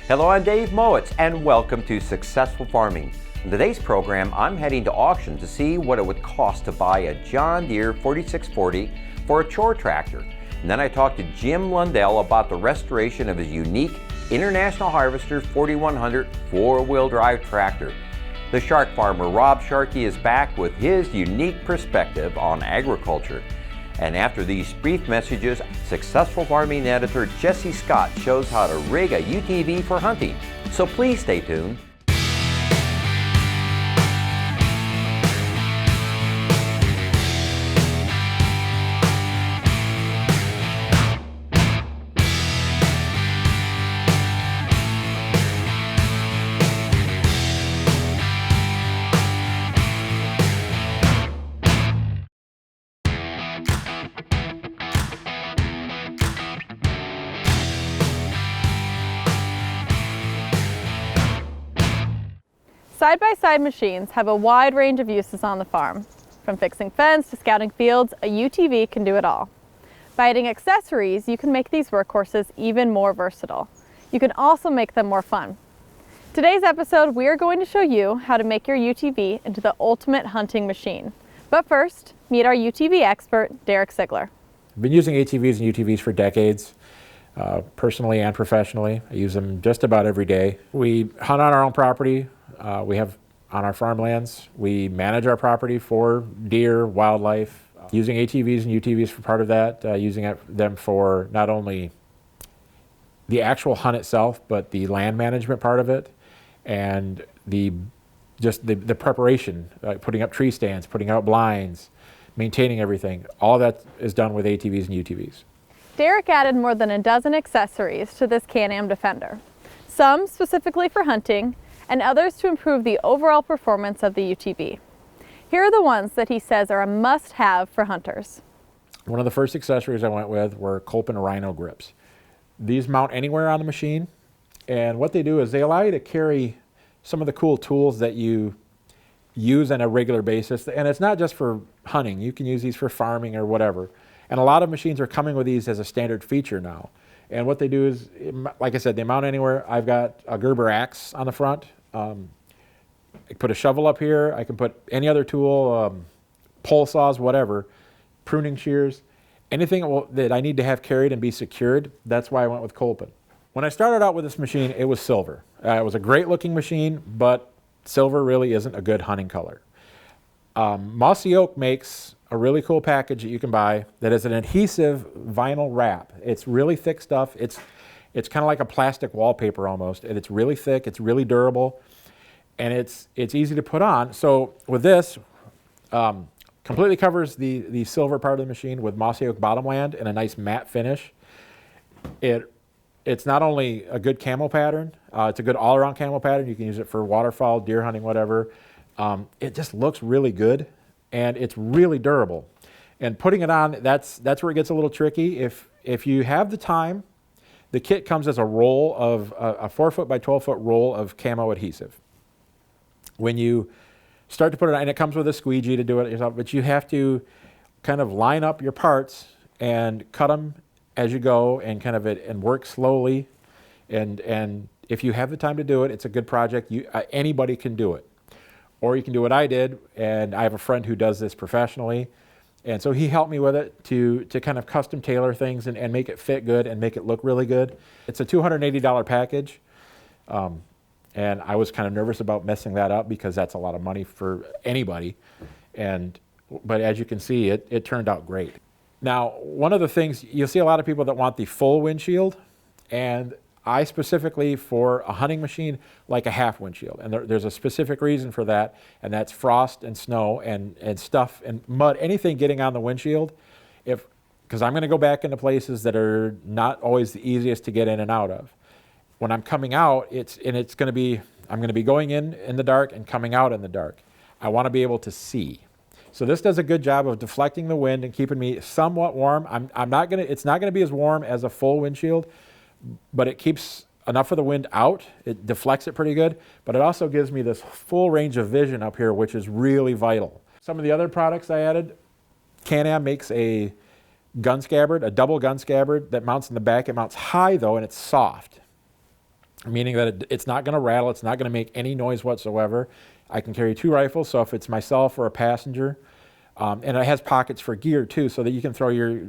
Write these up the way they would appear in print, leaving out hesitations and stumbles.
Hello, I'm Dave Mowitz, and welcome to Successful Farming. In today's program, I'm heading to auction to see what it would cost to buy a John Deere 4640 for a chore tractor. And then I talked to Jim Lundell about the restoration of his unique International Harvester 4100 four-wheel drive tractor. The Shark farmer Rob Sharkey is back with his unique perspective on agriculture. And after these brief messages, Successful Farming editor Jessie Scott shows how to rig a UTV for hunting. So please stay tuned. Side-by-side machines have a wide range of uses on the farm. From fixing fence to scouting fields, a UTV can do it all. By adding accessories, you can make these workhorses even more versatile. You can also make them more fun. Today's episode, we are going to show you how to make your UTV into the ultimate hunting machine. But first, meet our UTV expert, Derrek Sigler. I've been using ATVs and UTVs for decades, personally and professionally. I use them just about every day. We hunt on our own property. We have on our farmlands. We manage our property for deer, wildlife, using ATVs and UTVs for part of that, using them for not only the actual hunt itself, but the land management part of it, and the preparation, putting up tree stands, putting out blinds, maintaining everything. All that is done with ATVs and UTVs. Derrek added more than a dozen accessories to this Can-Am Defender, some specifically for hunting, and others to improve the overall performance of the UTV. Here are the ones that he says are a must-have for hunters. One of the first accessories I went with were Kolpin Rhino grips. These mount anywhere on the machine, and what they do is they allow you to carry some of the cool tools that you use on a regular basis, and it's not just for hunting. You can use these for farming or whatever, and a lot of machines are coming with these as a standard feature now. And what they do is, like I said, they mount anywhere. I've got a Gerber axe on the front. I can put a shovel up here. I can put any other tool, pole saws, whatever, pruning shears, anything that I need to have carried and be secured. That's why I went with Kolpin. When I started out with this machine, it was silver. It was a great looking machine, but silver really isn't a good hunting color. Mossy Oak makes a really cool package that you can buy that is an adhesive vinyl wrap. It's really thick stuff. It's kind of like a plastic wallpaper almost, and it's really thick, it's really durable, and it's easy to put on. So with this, completely covers the silver part of the machine with Mossy Oak bottomland and a nice matte finish. It's not only a good camo pattern, it's a good all-around camo pattern. You can use it for waterfowl, deer hunting, whatever. It just looks really good, and it's really durable. And putting it on, that's where it gets a little tricky. If you have the time, the kit comes as a roll of a 4-foot by 12-foot roll of camo adhesive. When you start to put it on, and it comes with a squeegee to do it yourself, but you have to kind of line up your parts and cut them as you go, and and work slowly. And if you have the time to do it, it's a good project. Anybody can do it. Or you can do what I did, and I have a friend who does this professionally, and so he helped me with it to kind of custom tailor things and make it fit good and make it look really good. It's a $280 package, and I was kind of nervous about messing that up because that's a lot of money for anybody, but as you can see, it turned out great. Now, one of the things, you'll see a lot of people that want the full windshield, and I specifically, for a hunting machine, like a half windshield. And there's a specific reason for that, and that's frost and snow and stuff and mud, anything getting on the windshield. Because I'm going to go back into places that are not always the easiest to get in and out of. When I'm coming out, I'm going to be going in the dark and coming out in the dark. I want to be able to see. So this does a good job of deflecting the wind and keeping me somewhat warm. It's not going to be as warm as a full windshield, but it keeps enough of the wind out. It deflects it pretty good, but it also gives me this full range of vision up here, which is really vital. Some of the other products I added, Can-Am makes a gun scabbard, a double gun scabbard that mounts in the back. It mounts high though, and it's soft. meaning that it's not going to rattle, it's not going to make any noise whatsoever. I can carry 2 rifles, so if it's myself or a passenger, and it has pockets for gear too, so that you can throw your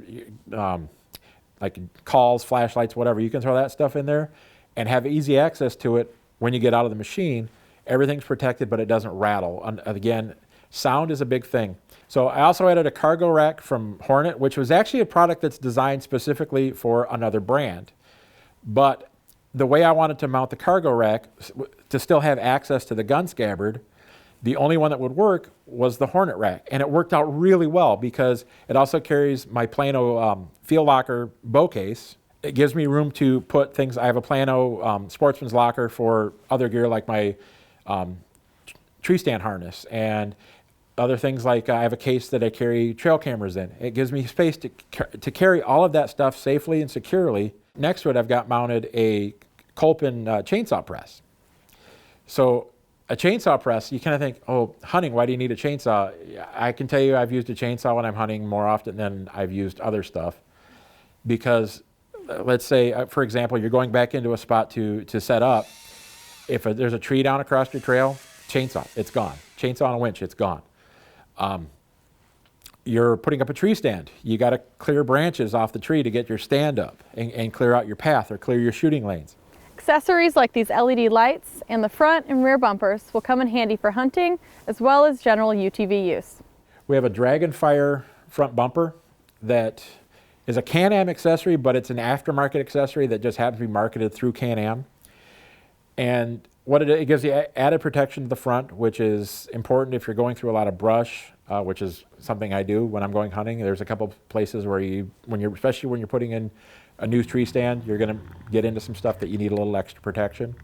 like calls, flashlights, whatever, you can throw that stuff in there and have easy access to it when you get out of the machine. Everything's protected, but it doesn't rattle. And again, sound is a big thing. So I also added a cargo rack from Hornet, which was actually a product that's designed specifically for another brand. But the way I wanted to mount the cargo rack to still have access to the gun scabbard, the only one that would work was the Hornet rack. And it worked out really well because it also carries my Plano field locker bow case. It gives me room to put things. I have a Plano sportsman's locker for other gear like my tree stand harness and other things like I have a case that I carry trail cameras in. It gives me space to carry all of that stuff safely and securely. Next to it, I've got mounted a Kolpin chainsaw press. So a chainsaw press, you kind of think, oh, hunting, why do you need a chainsaw? I can tell you I've used a chainsaw when I'm hunting more often than I've used other stuff. Because let's say, for example, you're going back into a spot to set up. If there's a tree down across your trail, chainsaw, it's gone. Chainsaw on a winch, it's gone. You're putting up a tree stand. You got to clear branches off the tree to get your stand up and clear out your path or clear your shooting lanes. Accessories like these LED lights and the front and rear bumpers will come in handy for hunting as well as general UTV use. We have a Dragonfire front bumper that is a Can-Am accessory, but it's an aftermarket accessory that just happens to be marketed through Can-Am. And what it gives you added protection to the front, which is important if you're going through a lot of brush, which is something I do when I'm going hunting. There's a couple places where especially when you're putting in a new tree stand, you're going to get into some stuff that you need a little extra protection.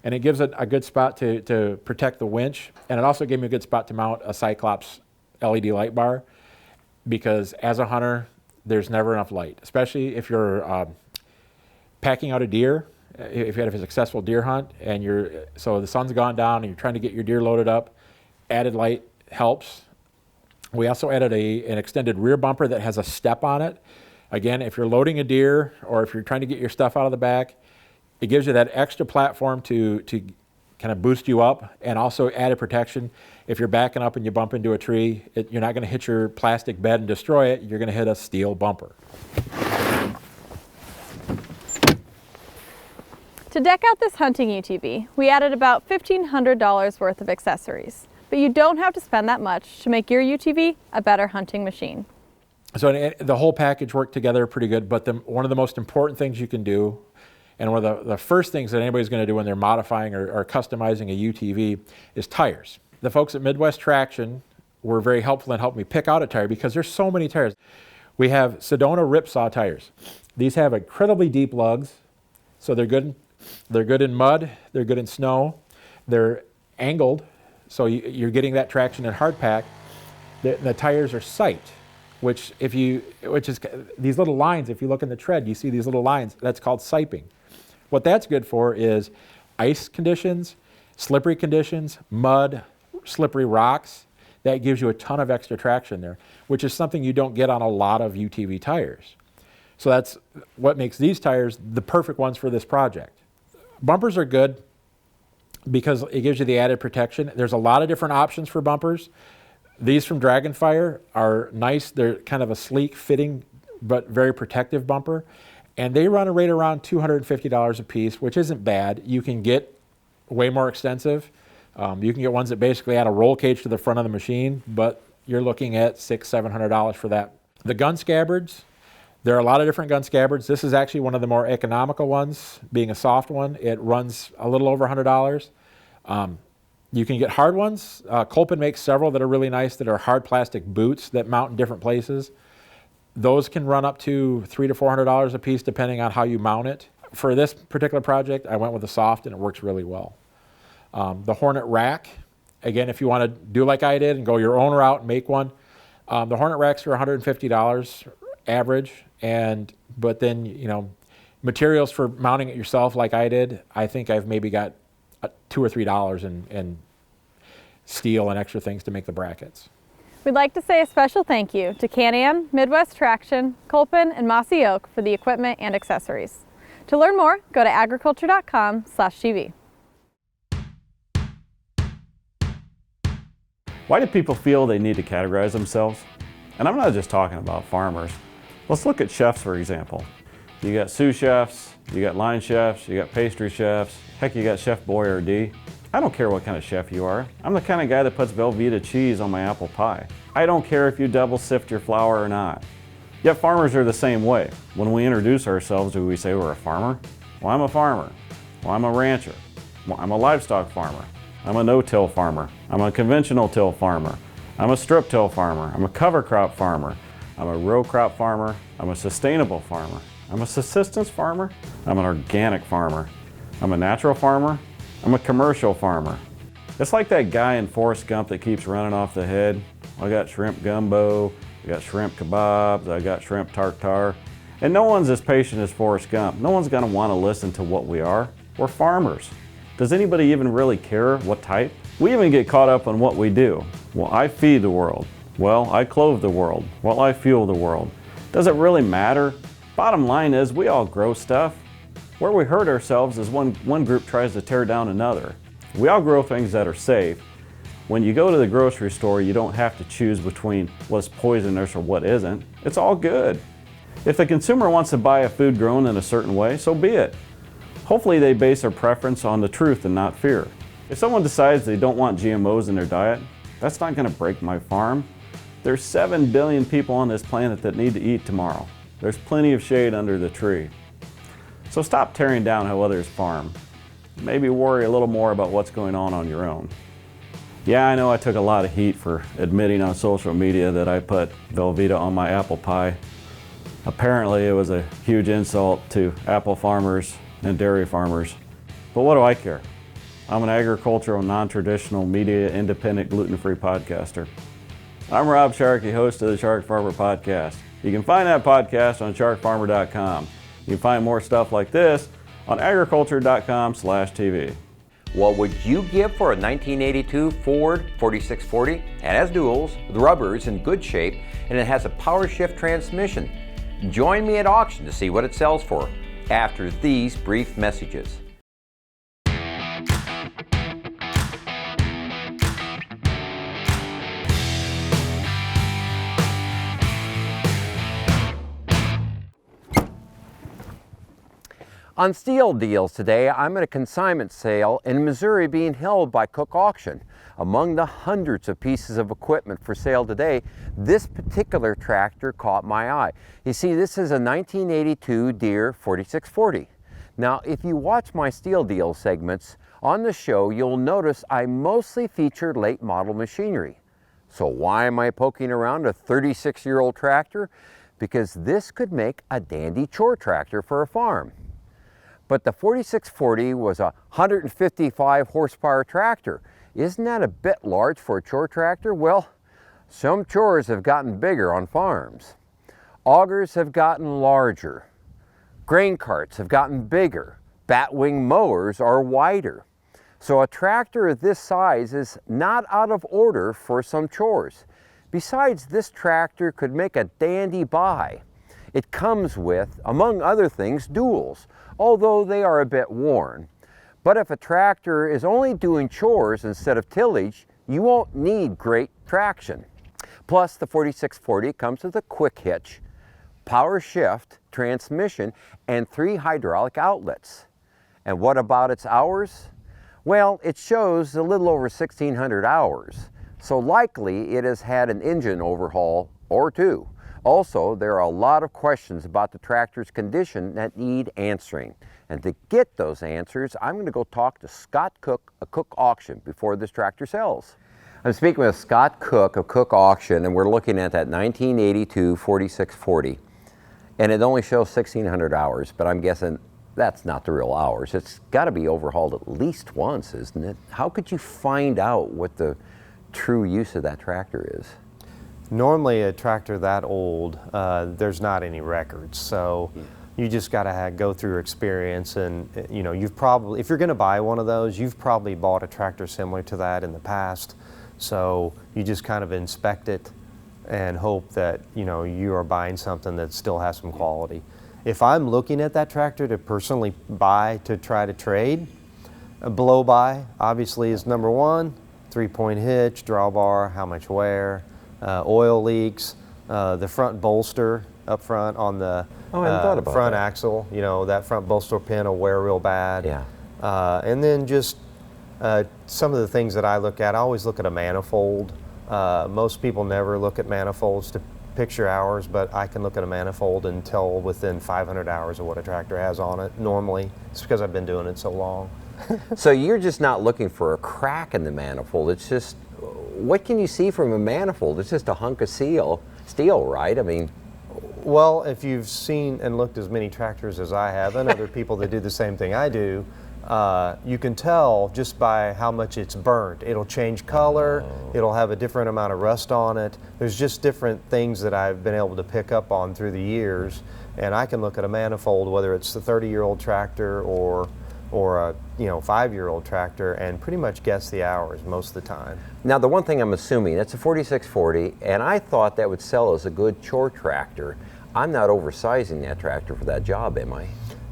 And it gives it a good spot to protect the winch. And it also gave me a good spot to mount a Cyclops LED light bar, because as a hunter, there's never enough light, especially if you're packing out a deer. If you had a successful deer hunt and so the sun's gone down and you're trying to get your deer loaded up, added light helps. We also added an extended rear bumper that has a step on it. Again, if you're loading a deer or if you're trying to get your stuff out of the back, it gives you that extra platform to kind of boost you up, and also added protection. If you're backing up and you bump into a tree, you're not going to hit your plastic bed and destroy it. You're going to hit a steel bumper. To deck out this hunting UTV, we added about $1,500 worth of accessories, but you don't have to spend that much to make your UTV a better hunting machine. So the whole package worked together pretty good, but one of the most important things you can do, and one of the first things that anybody's going to do when they're modifying or customizing a UTV, is tires. The folks at Midwest Traction were very helpful in helping me pick out a tire because there's so many tires. We have Sedona Ripsaw tires. These have incredibly deep lugs, so they're good in mud, they're good in snow, they're angled, so you're getting that traction in hard pack. The tires are sight, which is these little lines. If you look in the tread, you see these little lines. That's called siping. What that's good for is ice conditions, slippery conditions, mud, slippery rocks. That gives you a ton of extra traction there, which is something you don't get on a lot of UTV tires. So that's what makes these tires the perfect ones for this project. Bumpers are good because it gives you the added protection. There's a lot of different options for bumpers. These from Dragonfire are nice. They're kind of a sleek fitting but very protective bumper. And they run right around $250 a piece, which isn't bad. You can get way more extensive. You can get ones that basically add a roll cage to the front of the machine, but you're looking at $600-700 for that. The gun scabbards, there are a lot of different gun scabbards. This is actually one of the more economical ones, being a soft one. It runs a little over $100. You can get hard ones. Kolpin makes several that are really nice that are hard plastic boots that mount in different places. Those can run up to $300 to $400 a piece depending on how you mount it. For this particular project, I went with a soft and it works really well. The Hornet rack, again, if you want to do like I did and go your own route and make one, the Hornet racks are $150 average, but then materials for mounting it yourself like I did, I think I've maybe got $2 or $3 in steel and extra things to make the brackets. We'd like to say a special thank you to Can-Am, Midwest Traction, Kolpin, and Mossy Oak for the equipment and accessories. To learn more, go to agriculture.com/TV. Why do people feel they need to categorize themselves? And I'm not just talking about farmers. Let's look at chefs, for example. You got sous chefs, you got line chefs, you got pastry chefs, heck, you got Chef Boyardee. I don't care what kind of chef you are. I'm the kind of guy that puts Velveeta cheese on my apple pie. I don't care if you double sift your flour or not. Yet farmers are the same way. When we introduce ourselves, do we say we're a farmer? Well, I'm a farmer. Well, I'm a rancher. Well, I'm a livestock farmer. I'm a no-till farmer. I'm a conventional till farmer. I'm a strip till farmer. I'm a cover crop farmer. I'm a row crop farmer. I'm a sustainable farmer. I'm a subsistence farmer. I'm an organic farmer. I'm a natural farmer. I'm a commercial farmer. It's like that guy in Forrest Gump that keeps running off the head. I got shrimp gumbo, I got shrimp kebabs, I got shrimp tartare. And no one's as patient as Forrest Gump. No one's gonna wanna listen to what we are. We're farmers. Does anybody even really care what type? We even get caught up on what we do. Well, I feed the world. Well, I clothe the world. Well, I fuel the world. Does it really matter? Bottom line is we all grow stuff. Where we hurt ourselves is when one group tries to tear down another. We all grow things that are safe. When you go to the grocery store, you don't have to choose between what's poisonous or what isn't. It's all good. If the consumer wants to buy a food grown in a certain way, so be it. Hopefully they base their preference on the truth and not fear. If someone decides they don't want GMOs in their diet, that's not going to break my farm. There's 7 billion people on this planet that need to eat tomorrow. There's plenty of shade under the tree. So stop tearing down how others farm. Maybe worry a little more about what's going on your own. Yeah, I know I took a lot of heat for admitting on social media that I put Velveeta on my apple pie. Apparently it was a huge insult to apple farmers and dairy farmers. But what do I care? I'm an agricultural, non-traditional, media, independent, gluten-free podcaster. I'm Rob Sharkey, host of the Shark Farmer Podcast. You can find that podcast on sharkfarmer.com. You can find more stuff like this on agriculture.com/TV. What would you give for a 1982 Ford 4640? It has duals, the rubber is in good shape, and it has a power shift transmission. Join me at auction to see what it sells for after these brief messages. On Steel Deals today, I'm at a consignment sale in Missouri being held by Cook Auction. Among the hundreds of pieces of equipment for sale today, this particular tractor caught my eye. You see, this is a 1982 Deere 4640. Now, if you watch my Steel Deals segments on the show, you'll notice I mostly feature late model machinery. So why am I poking around a 36-year-old tractor? Because this could make a dandy chore tractor for a farm. But the 4640 was a 155 horsepower tractor. Isn't that a bit large for a chore tractor? Well, some chores have gotten bigger on farms. Augers have gotten larger. Grain carts have gotten bigger. Batwing mowers are wider. So a tractor of this size is not out of order for some chores. Besides, this tractor could make a dandy buy. It comes with, among other things, duals, although they are a bit worn. But if a tractor is only doing chores instead of tillage, you won't need great traction. Plus, the 4640 comes with a quick hitch, power shift, transmission, and 3 hydraulic outlets. And what about its hours? Well, it shows a little over 1,600 hours, so likely it has had an engine overhaul or two. Also, there are a lot of questions about the tractor's condition that need answering. And to get those answers, I'm going to go talk to Scott Cook of Cook Auction before this tractor sells. I'm speaking with Scott Cook of Cook Auction, and we're looking at that 1982 4640. And it only shows 1,600 hours, but I'm guessing that's not the real hours. It's got to be overhauled at least once, isn't it? How could you find out what the true use of that tractor is? Normally a tractor that old, there's not any records, so you just got to go through your experience, and you know, you've probably, if you're going to buy one of those, you've probably bought a tractor similar to that in the past, so you just kind of inspect it and hope that, you know, you are buying something that still has some quality. if I'm looking at that tractor to personally buy to try to trade, a blow by obviously is number one. 3-point hitch, drawbar, how much wear, oil leaks, the front bolster up front on the front axle, you know, that front bolster pin will wear real bad. Yeah. And then just some of the things that I look at, I always look at a manifold. Most people never look at manifolds to picture hours, but I can look at a manifold and tell within 500 hours of what a tractor has on it normally. It's because I've been doing it so long. So you're just not looking for a crack in the manifold. It's just, what can you see from a manifold? It's just a hunk of steel, right? I mean, well, if you've seen and looked as many tractors as I have, and other people that do the same thing I do, you can tell just by how much it's burnt. It'll change color, it'll have a different amount of rust on it. There's just different things that I've been able to pick up on through the years, and I can look at a manifold, whether it's a 30-year-old tractor or a 5-year-old tractor, and pretty much guess the hours most of the time. Now the one thing I'm assuming, that's a 4640, and I thought that would sell as a good chore tractor. I'm not oversizing that tractor for that job, am I?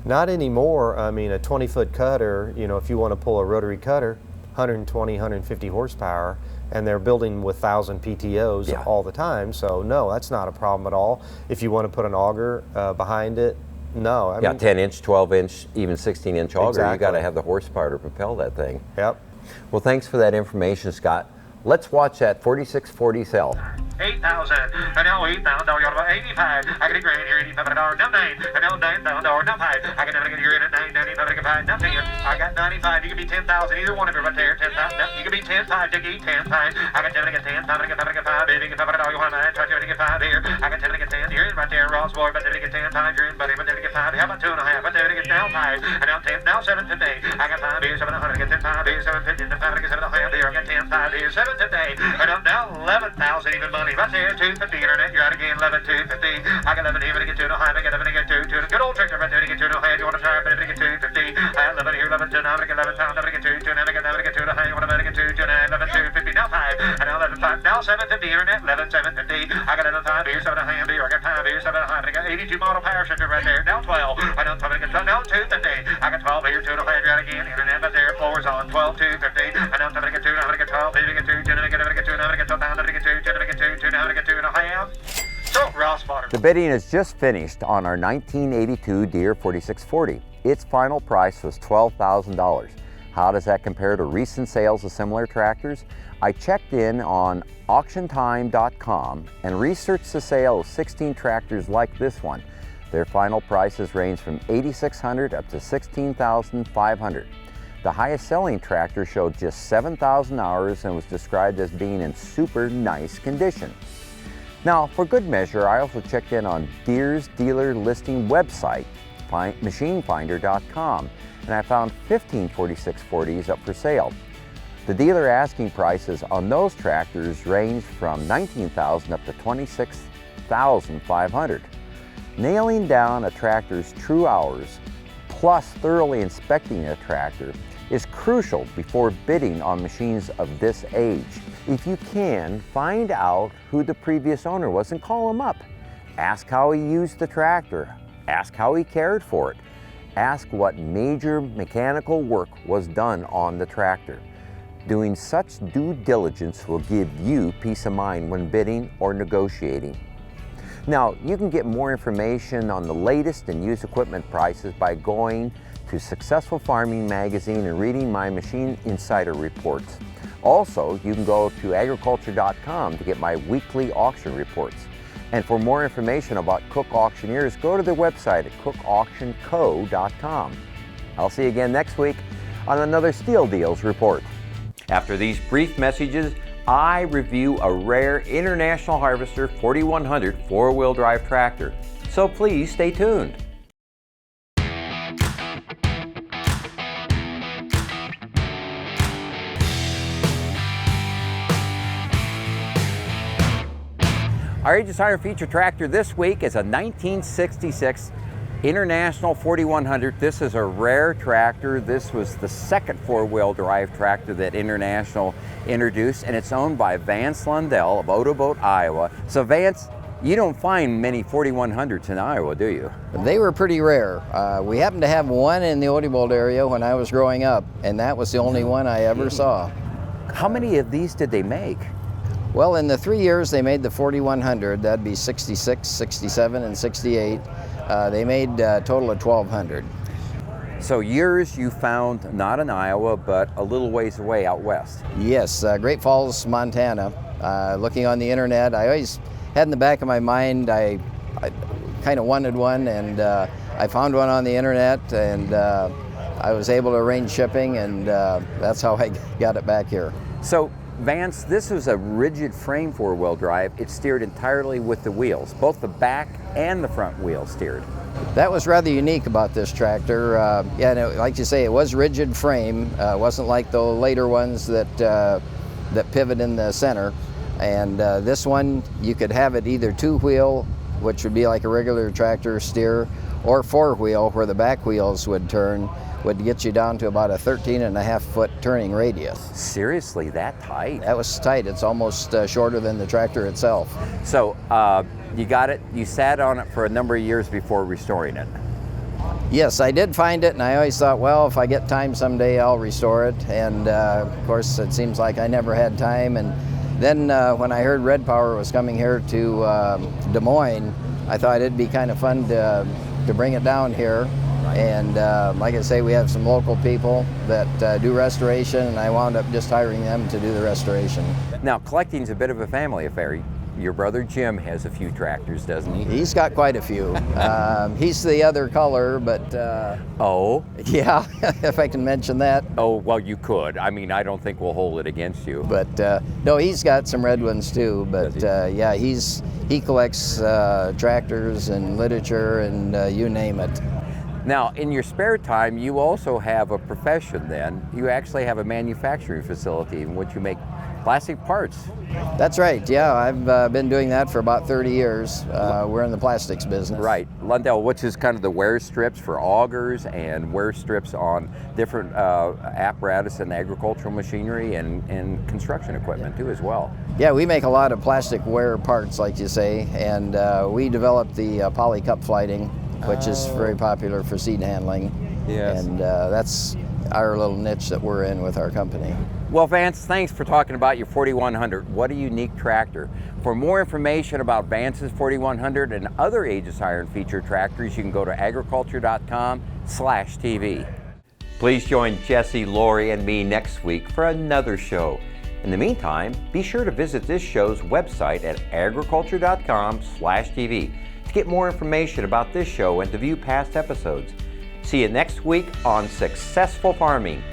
Not anymore. I mean, a 20-foot cutter, you know, if you want to pull a rotary cutter, 120, 150 horsepower, and they're building with 1,000 PTOs all the time, so no, that's not a problem at all. If you want to put an auger behind it, no. I mean, 10-inch, 12-inch, even 16-inch auger. Exactly. You got to have the horsepower to propel that thing. Yep. Well, thanks for that information, Scott. Let's watch that 4640 sell. 8,000, and now $8,000, you're about 85. I get a grand here, $85, no 9, and now $9,000, no 5. I can never get here at 9, 95, nothing. I got 95, you can be 10,000, either one of you right there, 10,000. You can be 10,5, Dickie, 10,5. I got 10, I get 10, 5, I get 5, I get 5, baby, get $5, you want to try to get 5 here. I got 10, I get 10, you're in right there, Ross Boy, but then I get 10, 5, you're in, buddy, but then I get 5. How about 2.5? But then I get now 5, and now 10, now 750. I got 5 here, 700, I get 10, 5 here, 750, and 5, I get 7.5 here. I got 10, 5 here, 750, and now 11,000 even money. Right there, 250 internet, you're out again, 11,250. I got 11 here, but I get 2.5, I got 11, I get 2, good old tractor right there, I get 2.5, you want to try, but I get 250. 11 here, 11, 2, now I get 11 pounds, I get 2, 2, now I get 11, I get 2.5, you want to get 2, 2, 9, 11, 250, now 5, and now 11, 5, now 750 internet, 11, 750. I got 11, 5 here, 7.5 here, I got 5 here, 7.5, I got 82 model power shifter right there, now 12, I don't I get 12, now 250. I got 12 here, 2.5, you're out again, internet right there, floors on, 12, 250. I don't I get 2, now I get 12, baby, I get 2, 2, now I get 2, now I get 12, now I get 2, 2, now I get 2, 2, now I get 2.5. So, Ross Potter. The bidding is just finished on our 1982 Deere 4640. Its final price was $12,000. How does that compare to recent sales of similar tractors? I checked in on auctiontime.com and researched the sale of 16 tractors like this one. Their final prices range from $8,600 up to $16,500. The highest selling tractor showed just 7,000 hours and was described as being in super nice condition. Now, for good measure, I also checked in on Deere's dealer listing website, machinefinder.com, and I found 15 4640s up for sale. The dealer asking prices on those tractors range from $19,000 up to $26,500. Nailing down a tractor's true hours, plus thoroughly inspecting a tractor, is crucial before bidding on machines of this age. If you can, find out who the previous owner was and call him up. Ask how he used the tractor. Ask how he cared for it. Ask what major mechanical work was done on the tractor. Doing such due diligence will give you peace of mind when bidding or negotiating. Now, you can get more information on the latest in used equipment prices by going to Successful Farming magazine and reading my Machine Insider reports. Also, you can go to agriculture.com to get my weekly auction reports. And for more information about Cook Auctioneers, go to their website at cookauctionco.com. I'll see you again next week on another Steel Deals report. After these brief messages, I review a rare International Harvester 4100 four-wheel drive tractor. So please stay tuned. Our Aegis Iron feature tractor this week is a 1966 International 4100. This is a rare tractor. This was the second four-wheel drive tractor that International introduced, and it's owned by Vance Lundell of Otobote, Iowa. So Vance, You don't find many 4100s in Iowa, do you? They were pretty rare. We happened to have one in the Odebolt area when I was growing up, and that was the only one I ever saw. How many of these did they make? Well, in the 3 years they made the 4100, that'd be 66, 67, and 68, they made a total of 1,200. So yours you found not in Iowa, but a little ways away out west. Yes, Great Falls, Montana. Looking on the internet, I always had in the back of my mind, I kind of wanted one, and I found one on the internet, and I was able to arrange shipping, and that's how I got it back here. So Vance, this was a rigid frame four-wheel drive. It steered entirely with the wheels. Both the back and the front wheels steered. That was rather unique about this tractor. Yeah, and like you say, it was rigid frame. It wasn't like the later ones that pivot in the center. And this one, you could have it either two-wheel, which would be like a regular tractor steer, or four-wheel, where the back wheels would turn, would get you down to about a 13.5-foot turning radius. Seriously, that tight? That was tight. It's almost shorter than the tractor itself. So you got it, you sat on it for a number of years before restoring it. Yes, I did find it, and I always thought, well, if I get time someday, I'll restore it. And of course, it seems like I never had time. And then when I heard Red Power was coming here to Des Moines, I thought it'd be kind of fun to bring it down here. And like I say, we have some local people that do restoration, and I wound up just hiring them to do the restoration. Now, collecting's a bit of a family affair. Your brother Jim has a few tractors, doesn't he? He's got quite a few. He's the other color, but oh? Yeah, if I can mention that. Oh, well, you could. I mean, I don't think we'll hold it against you. But no, he's got some red ones too. But yeah, he collects tractors and literature and you name it. Now, in your spare time, you also have a profession then. You actually have a manufacturing facility in which you make plastic parts. That's right, yeah. I've been doing that for about 30 years. We're in the plastics business. Right. Lundell, which is kind of the wear strips for augers and wear strips on different apparatus and agricultural machinery and construction equipment too as well. Yeah, we make a lot of plastic wear parts, like you say, and we developed the poly cup flighting, which is very popular for seed handling. Yes. And that's our little niche that we're in with our company. Well, Vance, thanks for talking about your 4100. What a unique tractor. For more information about Vance's 4100 and other Aegis Iron featured tractors, you can go to agriculture.com/TV. Please join Jessie, Lori, and me next week for another show. In the meantime, be sure to visit this show's website at agriculture.com/TV to get more information about this show and to view past episodes. See you next week on Successful Farming.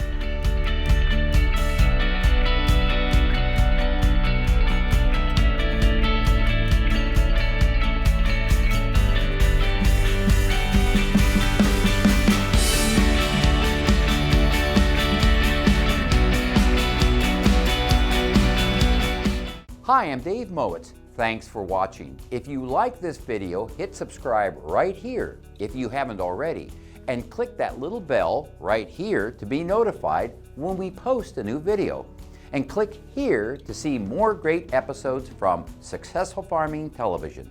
Hi, I'm Dave Mowitz. Thanks for watching. If you like this video, hit subscribe right here if you haven't already, and click that little bell right here to be notified when we post a new video. And click here to see more great episodes from Successful Farming Television.